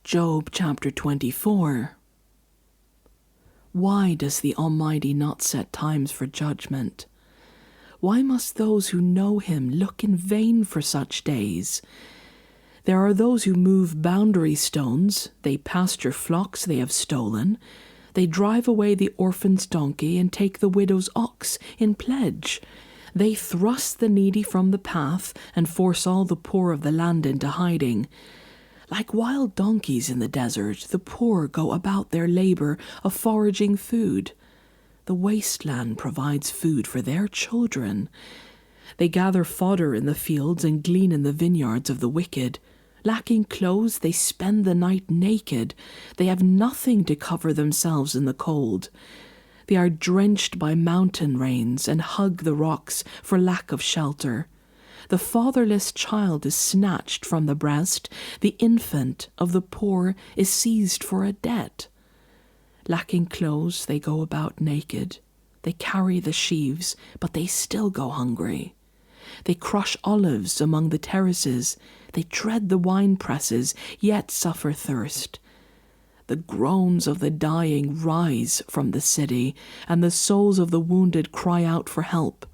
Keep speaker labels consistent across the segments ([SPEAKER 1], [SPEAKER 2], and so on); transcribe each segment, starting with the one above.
[SPEAKER 1] Job chapter 24. Why does the Almighty not set times for judgment? Why must those who know him look in vain for such days? There are those who move boundary stones, they pasture flocks they have stolen, they drive away the orphan's donkey and take the widow's ox in pledge. They thrust the needy from the path and force all the poor of the land into hiding. Like wild donkeys in the desert, the poor go about their labor of foraging food. The wasteland provides food for their children. They gather fodder in the fields and glean in the vineyards of the wicked. Lacking clothes, they spend the night naked. They have nothing to cover themselves in the cold. They are drenched by mountain rains and hug the rocks for lack of shelter. The fatherless child is snatched from the breast. The infant of the poor is seized for a debt. Lacking clothes, they go about naked. They carry the sheaves, but they still go hungry. They crush olives among the terraces. They tread the wine presses, yet suffer thirst. The groans of the dying rise from the city, and the souls of the wounded cry out for help.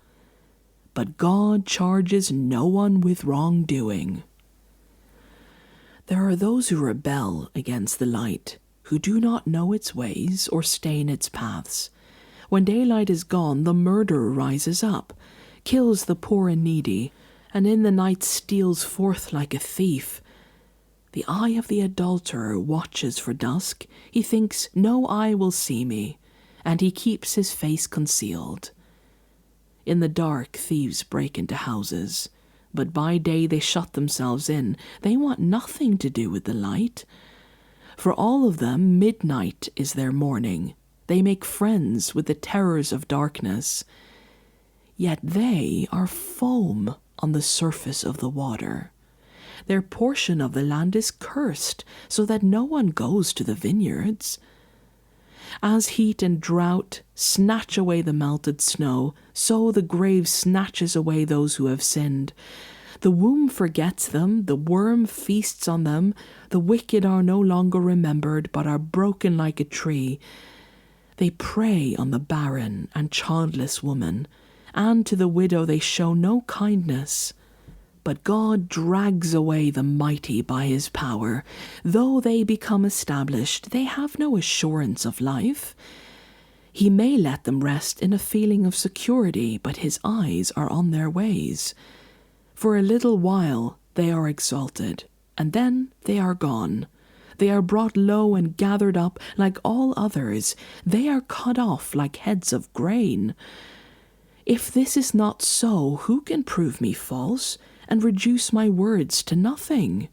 [SPEAKER 1] But God charges no one with wrongdoing. There are those who rebel against the light, who do not know its ways or stay in its paths. When daylight is gone, the murderer rises up, kills the poor and needy, and in the night steals forth like a thief. The eye of the adulterer watches for dusk. He thinks, no eye will see me, and he keeps his face concealed. In the dark, thieves break into houses, but by day they shut themselves in. They want nothing to do with the light. For all of them, midnight is their morning. They make friends with the terrors of darkness. Yet they are foam on the surface of the water. Their portion of the land is cursed, so that no one goes to the vineyards. As heat and drought snatch away the melted snow, so the grave snatches away those who have sinned. The womb forgets them, the worm feasts on them. The wicked are no longer remembered, but are broken like a tree. They prey on the barren and childless woman, and to the widow they show no kindness. But God drags away the mighty by his power. Though they become established, they have no assurance of life. He may let them rest in a feeling of security, but his eyes are on their ways. For a little while they are exalted, and then they are gone. They are brought low and gathered up like all others. They are cut off like heads of grain. If this is not so, who can prove me false and reduce my words to nothing?